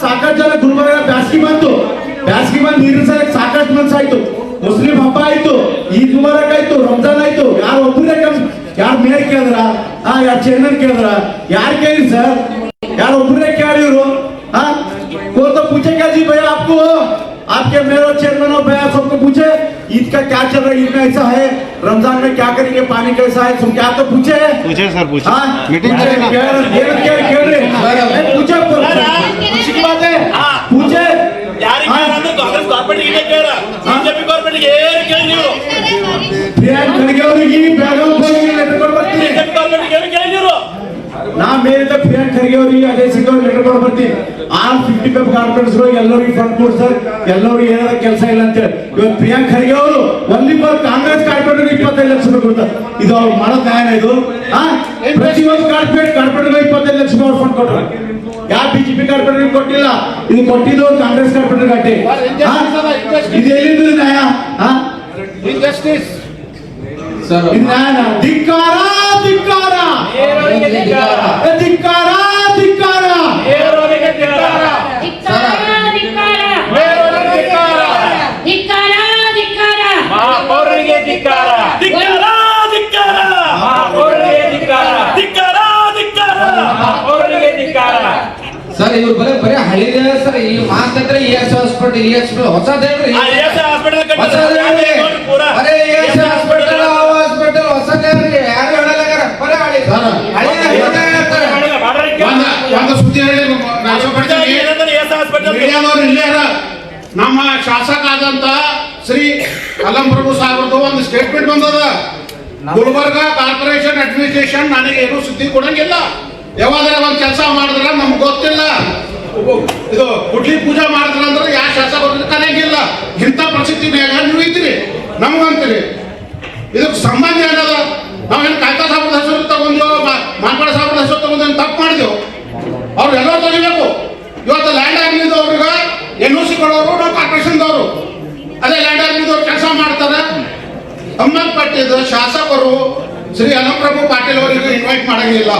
ಸಾಕಷ್ಟು ಜನ ಗುಲ್ಬರ್ಗ ಬ್ಯಾಸ್ಗಿ ಬಂತು ನೀರಿನ ಸಲಕ್ಕೆ ಸಾಕಷ್ಟು ಮನ್ಸಾಯ್ತು. ಮುಸ್ಲಿಂ ಹಬ್ಬ ಆಯ್ತು, ಈದ್ ಮುಬಾರಕ್ ಆಯ್ತು, ರಂಜಾನ್ ಆಯ್ತು. ಯಾರು ಒಬ್ಬರೇ ಯಾರು ಮೇಯರ್ ಕೇಳಿದ್ರ, ಯಾರು ಚೇರ್ಮನ್ ಕೇಳಿದ್ರ, ಯಾರು ಕೇಳಿ ಸರ್? ಯಾರು ಒಬ್ಬರೇ ಕೇಳಿದ್ರು? वो तो पूछेगा जी भैया आपको, आपके मेयर और चेयरमैन और भैया सबको पूछे ईद का क्या चल रहा है, ईद में ऐसा है, रमजान में क्या करेंगे, पानी कैसा है, तुम क्या तो पूछे सर पूछे मीटिंग पूछे की बात है पूछे ಕಾಂಗ್ರೆಸ್ ಗೌರ್ಮೆಂಟ್ ಬಿಜೆಪಿ ಗೌರ್ಮೆಂಟ್ ನಾ ಮೇಲೆ ಪ್ರಿಯಾಂಕ್ ಖರ್ಗೆ ಅವರಿಗೆ ಅಜಯ್ ಸಿಂಗ್ ಅವ್ರಿಗೆ ಲೆಟರ್ ಕೊಟ್ಟು ಬರ್ತೀನಿ. 55 ಕಾರ್ಪೊರೇಟ್ಸ್ ಎಲ್ಲರಿಗೂ ಫಂಡ್ ಕೊಡ್ ಸರ್, ಎಲ್ಲರಿಗೂ ಏನಾದ್ರು ಕೆಲಸ ಇಲ್ಲ ಅಂತ ಹೇಳಿ. ಇವತ್ತು ಪ್ರಿಯಾಂಕ್ ಖರ್ಗೆ ಅವರು only for Congress corporator 25 lakh ರೂಪಾಯಿ ಕೊಡ್ತಾರೆ. ಇದು ಅವ್ರು ಮಾಡೋದು ನ್ಯಾಯ ಇದು? ಪ್ರತಿಯೊಂದು ಕಾರ್ಪೊರೇಟರ್ 25 ಲಕ್ಷ ರೂಪಾಯಿ ಫಂಡ್ ಕೊಟ್ಟರು. ಯಾವ ಬಿಜೆಪಿ ಕಾರ್ಪೊರೇಟರ್ ಕೊಟ್ಟಿಲ್ಲ, ಇದು ಕೊಟ್ಟಿದ್ದು ಕಾಂಗ್ರೆಸ್ ಕಾರ್ಪೊರೇಟರ್ ಗಟ್ಟಿ. ಇದು ಎಲ್ಲಿಂದ ನ್ಯಾಯ? ಇಂಜಸ್ಟಿಸ್ ನ್ಯಾಯ. ಧಿಕ್ಕಾರ ಧಿಕ್ಕಾರ ಧಿಕ್ಕಾರ ಧಿಕ್ಕಾರ ಮಹಾಪೌರರಿಗೆ ಧಿಕ್ಕಾರ ಸರ್. ಇವ್ರು ಬರೀ ಹಳಿದ ಸರ್. ಈ ಮಾತಂದ್ರೆ ES ಹಾಸ್ಪಿಟಲ್ ಹೊಸದೇನ್ರಿ? ಬರೀ ES ಹಾಸ್ಪಿಟಲ್ ಹೊಸದೇನ್ರಿ? ಯಾರು ಹೇಳಲಾಗಾರ? ಬರೀ ಒಂದು ಸುದ್ದಿ ಹೇಳಿ ಮೀಡಿಯಾದವ್ರು ಇಲ್ಲೇ ನಮ್ಮ ಶಾಸಕ ಆದಂತ ಶ್ರೀ ಅಲಂ ಪ್ರಭು ಸಾಹೇಬ್ರದ್ದು ಒಂದು ಸ್ಟೇಟ್ಮೆಂಟ್ ಬಂದದ. ಗುಲ್ಬರ್ಗ ಕಾರ್ಪೊರೇಷನ್ ಅಡ್ಮಿನಿಸ್ಟ್ರೇಷನ್ ನನಗೆ ಏನು ಸುದ್ದಿ ಕೊಡಂಗಿಲ್ಲ, ಯಾವಾಗಾರ ಒಂದ್ ಕೆಲಸ ಮಾಡಿದ್ರ ನಮ್ಗೆ ಗೊತ್ತಿಲ್ಲ, ಇದು ಗುಡ್ಲಿ ಪೂಜಾ ಮಾಡಿದ್ರ ಅಂದ್ರೆ ಯಾವ ಶಾಸಕ ಕರೆಯಂಗಿಲ್ಲ. ಇಂಥ ಪರಿಸ್ಥಿತಿ ನೀವು ಇದ್ದೀರಿ ನಮ್ಗಂತೀರಿ. ಇದಕ್ಕೆ ಸಂಬಂಧ ಏನದ? ನಾವೇನು ಕಾಯ್ತಾ ಸಾಹೇಬ್ರ ಹೆಸರು ತಗೊಂಡ್ಯೋ, ಮಾನ್ಪಾಡ ಸಾಹೇಬ್ರ ಹೆಸರು ತಗೊಂಡು ತಪ್ಪು ಮಾಡಿದೆವು. ಅವ್ರು ಎಲ್ಲರೂ ತೆಗಿಬೇಕು. ಇವತ್ತು ಲ್ಯಾಂಡ್ ಆಗ್ಲಿದ್ದವ್ರಿಗೆ NOC ಕೊಡೋರು ನಾವು ಕಾರ್ಪೊರೇಷನ್ದವರು, ಅದೇ ಲ್ಯಾಂಡ್ ಆಗ್ಲಿದ್ದವ್ರು ಕೆಲಸ ಮಾಡ್ತಾರೆ. ಸಂಬಂಧಪಟ್ಟಿದ್ದ ಶಾಸಕರು ಶ್ರೀ ಅಲಂಪ್ರಭು ಪಾಟೀಲ್ ಅವರಿಗೆ ಇನ್ವೈಟ್ ಮಾಡಂಗಿಲ್ಲ.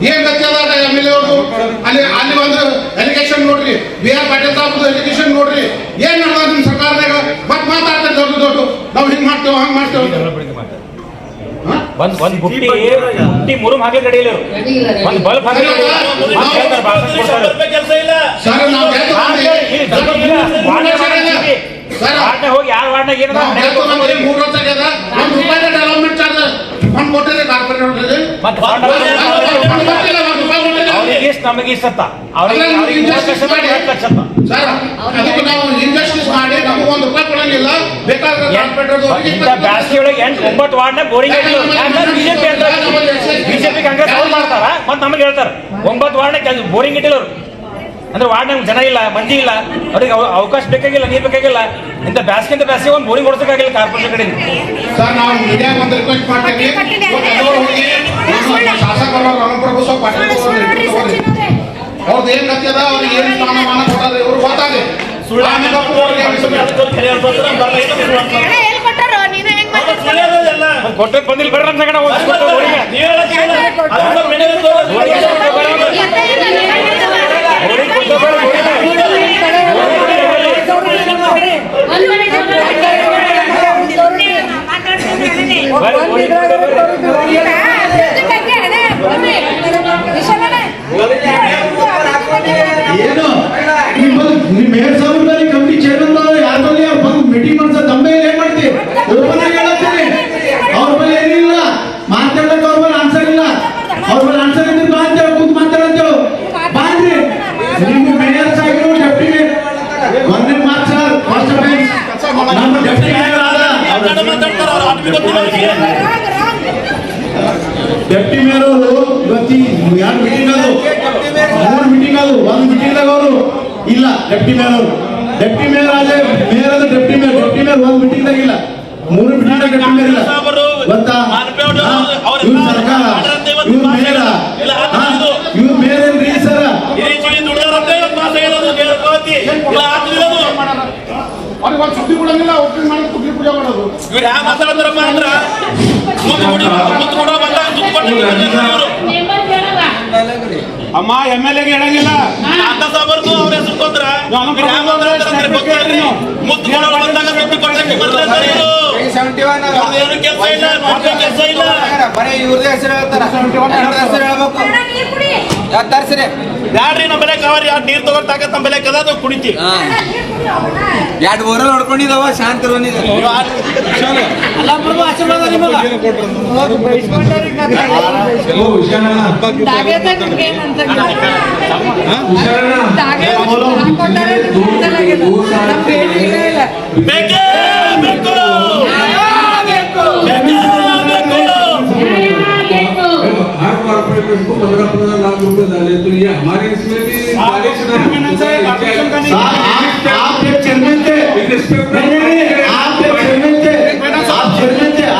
ಏನ್ ಗತಿ ಅದ MLA ಅವ್ರದ್ದು? ಅಲ್ಲಿ ಒಂದು ಎಲಿಗೇಷನ್ ನೋಡ್ರಿ, BR ಪಾಟೀಲ್ ಸಾಹೇಬ್ರದ್ದು ಎಲಿಗೇಷನ್ ನೋಡ್ರಿ. ಏನ್ ನಡೆದ ನಿಮ್ ಸರ್ಕಾರದಾಗ? ಮತ್ ಮಾತಾಡ್ತಾರೆ ದೊಡ್ಡ ನಾವು ಹಿಂಗ್ ಮಾಡ್ತೇವೆ ಹಂಗ್ ಮಾಡ್ತೇವೆ. ಒಂದ್ ಬುಟ್ಟಿ ಮುರುಮ್ ಹಾಕಿ ರೆಡಿಯಿಲ್ಲ, ಒಂದ್ ಬಲ್ಬ್ ಹಾಕಿ ಕೆಲಸ ಇಲ್ಲ ಸರ್. ನಾವು ಹೋಗಿ ಯಾರು ವಾರ್ಡ್ನಾಗ ಏನದ 3 ವರ್ಷ ಆಗ್ಯದ. ₹1 ಡೆವಲಪ್ಮೆಂಟ್ ಚಾರ್ಜ್ ಫಂಡ್ ಕೊಟ್ಟಿದೆ ಕಾರ್ಪೊರೇಟರ್ಗೆ. ಅವ್ರಿಗೆ ನಮಗೆ ಇಷ್ಟತ್ತ ಅವ್ರಿಗೆ ಸರ್. ಅದಕ್ಕೆ ನಾವು ಇನ್ವೆಸ್ಟ್ಮೆಂಟ್ ಮಾಡಿ ನಮಗೆ ₹1 ಕೊಡಂಗಿಲ್ಲ. ಬೇಕಾದ್ರೆ ಬ್ಯಾಸ್ಗಿ ಒಳಗೆ 8-9 ವಾರ್ಡ್ನಾಗ ಬೋರಿಂಗ್ ಬಿಜೆಪಿ ಕಾಂಗ್ರೆಸ್ ಅವ್ರು ಮಾಡ್ತಾರ, ಮತ್ ನಮಗೆ ಹೇಳ್ತಾರ 9 ವಾರ್ಡ್ನಾಗ ಬೋರಿಂಗ್ ಇಟ್ಟಿಲ್ಲ ಅವ್ರು. ಅಂದ್ರೆ ವಾರ್ಡ್ನಾಗ ಜನ ಇಲ್ಲ, ಮಂದಿ ಇಲ್ಲ, ಅವ್ರಿಗೆ ಅವಕಾಶ ಬೇಕಾಗಿಲ್ಲ, ನೀರು ಬೇಕಾಗಿಲ್ಲ. ಇಂಥ ಬ್ಯಾಸ್ಗಿಂತ ಬ್ಯಾಸ್ಗೆ ಒಂದು ಬೋರಿಂಗ್ ಹೊಡ್ಸೋಕ್ಕಾಗಿಲ್ಲ ಕಾರ್ಪೊರೇಷನ್ ಕಡೆಯಿಂದ. ಸರ್ ನಾವು ಮೀಡಿಯಾ ಒಂದು ರಿಕ್ವೆಸ್ಟ್ ಮಾಡ್ತೀವಿ, ಶಾಸಕರು ಅಲಂಪ್ರಭು ಪಾಟೀಲ್ ಅವ್ರದ್ದು ಏನ್ ಗತಿ ಅದ, ಅವ್ರಿಗೆ ಏನ್ ಸ್ಥಾನಮಾನ ಕೊಟ್ಟಾರೆ ಇವ್ರು ಗೊತ್ತಾಗಲಿ. ಕೊಟ್ಟಕ್ಕೆ ಬಂದಿಲ್ಲ ಬರ್ರಿ ಅಂತ ಏನು ನಿಮ್ಮ ಮೇಯರ್ ಸಾಹೇಬ್ರಲ್ಲಿ ಕಮಿಟಿ ಚೇರ್ಮನ್ ಯಾರ ಬಲ್ಲಿ ಬಂದು ಮೀಟಿಂಗ್ ಮಾಡ್ಸ ತಮ್ಮ ಏನ್ ಮಾಡ್ತೀವಿ? ಓಪನ್ ಆಗಿ ಹೇಳತ್ತೀನಿ, ಅವ್ರ ಬಳಿ ಏನಿಲ್ಲ ಮಾತಾಡಕ್, ಅವ್ರ ಬಳಿ ಆನ್ಸರ್ ಇಲ್ಲ. ಅವ್ರ ಬಳಿ ಆನ್ಸರ್ ಇದ್ರೆ ಬಾ ಅಂತೇಳಿ ಕೂತ್ ಮಾತಾಡಂತೇವು ಬಾಂದ್ರಿ. ನಿಮ್ಮ ಮೇಯರ್ ಸಾಹೇಬ್ರು ಡೆಪ್ಟಿ ಮೇಯರ್ ಒಂದೇ ಮಾತು ಸರ್. ಫಸ್ಟ್ ಟೈಮ್ ನಮ್ಮ ಡೆಪ್ಟಿ ಮೇಯರ್ ಆದ ಡೆಪ್ಟಿ ಮೇಯರ್ ಅವರು ಇವತ್ತಿ ಯಾರು ಮೀಟಿಂಗ್ ಅದು 3 ಮೀಟಿಂಗ್ ಅದು. ಒಂದು ಮೀಟಿಂಗ್ದಾಗ ಅವರು ಇಲ್ಲ ಡೆಪ್ಟಿ ಮೇಯರ್ ಅವರು. ಡೆಪ್ಟಿ ಮೇಯರ್ ಆದ್ರೆ ಮೇಯರ್ ಆದ್ರೆ ಡೆಪ್ಟಿ ಮೇಯರ್ ಒಂದು ಮೀಟಿಂಗ್ದಾಗ ಇಲ್ಲ, 3 ಮೀಟಿಂಗ್ದಾಗ ಡೆಪ್ಟಿ ಮೇಯರ್ ಇಲ್ಲ. ಗೊತ್ತಾ? ಇವ್ರ ಸರ್ಕಾರ, ಇವ್ರ ಮೇಯರ್, ಇವ್ರ ಮೇಯರ್ ಏನ್ರಿ ಸರ್? ಅವ್ರಿಗೆ ಒಂದು ಸುದ್ದಿ ಕೊಡಂಗಿಲ್ಲ, ಒಪ್ಪಿಗೆ ಮಾಡಿ ಕುಡ್ಲಿ ಪೂಜೆ ಮಾಡೋದು. ಇವ್ರು ಹ್ಯಾಂಗ ಮಾತಾಡ್ತಾರಪ್ಪ ಅಂದ್ರ ಮುಂದೆ ಅಮ್ಮ MLA ಗೆ ಹೇಳಂಗಿಲ್ಲ. ಕಾಂತ ಸಾಬರ್ದು ಅವ್ರ ಹೆಸರು ಕೊಂದ್ರ ಮುತ್ತು ಕೊಡೋರು ಬಂದಾಗ ದುಡ್ಡು ಕೊಡ್ಲಿಕ್ಕೆ ಬರ್ತಾರೆ ಇವರು. ಅವ್ರದ್ದೇನು ಕೆಲಸ ಇಲ್ಲ, ಮಾಡ್ಲಿಕ್ಕೆ ಕೆಲಸ ಇಲ್ಲ. ಬರೀ ಇವ್ರದೇ ಹೆಸರು ಹೇಳ್ತಾರ, ಹೆಸರು ಹೇಳ್ಬೇಕು. ತರ್ಸ್ರಿ ಯಾರ್ರಿ ನಮ್ಮ ಬೆಲೆ ಕವರ್ ಯಾರು ನೀರು ತಗೊಳ್ತಾಕ ನಮ್ಮ ಬೆಲೆ ಕದ ಅದು ಕುಡಿತಿ. ಎರಡು ಬೋರಲ್ಲಿ ಹೊಡ್ಕೊಂಡಿದ್ದಾವ, ಶಾಂತಿ ಬೇಕೇ ಬೇಕು. हर कॉर्पोरेटर को 15-15 लाख रुपए डाले तो ये हमारे इसमें भी आप एक चेयरमैन थे,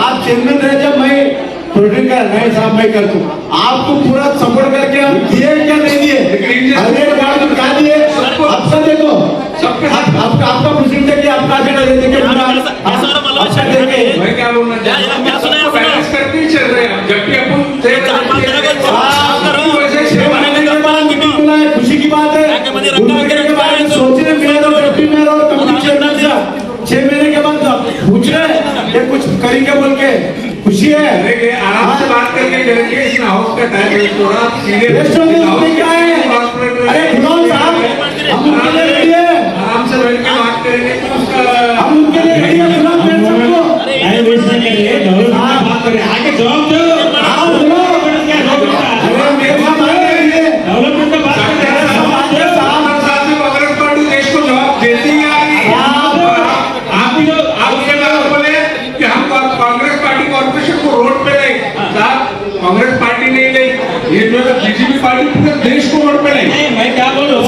आप चेयरमैन रहे जब मैं प्रोडक्ट का नहीं साहब मैं कर दूं आपको पूरा सपोर्ट करके हम दिए क्या नहीं दिए, हर एक बार तो कहा दिए. अब सब देखो आपका प्रोसीजर कि आपका अजेंडा दे देंगे पूरा आपका देंगे. मैं क्या बोलना क्या सुना है? बैलेंस करके ही चल रहे हैं जबकि अपन खुशी की बात है. सोचने में 6 महीने के बाद पूछ रहे ये कुछ करेंगे बोल के खुशी है. अरे आराम से बात करके करेंगे, इसमें हाउस का टाइम वेस्ट हो रहा सीधे क्या है. अरे गुलाम साहब हम उनके लिए रेडी है, आराम से बैठ के बात करेंगे तो उसका हम उनके लिए रेडी है. गुलाम सबको आगे जवाब दो. हाँ बोलो. अरे मेरे साथ आ रहे हैं डेवलपमेंट का बात कर रहे हैं. कांग्रेस पार्टी देश को जवाब देती है. आप ये बात बोले कि हम कांग्रेस पार्टी कॉर्पोरेशन को रोड पे नहीं, कांग्रेस पार्टी नहीं, ये जो बीजेपी पार्टी पूरे देश को रोड पे नहीं. मैं क्या बोलूं,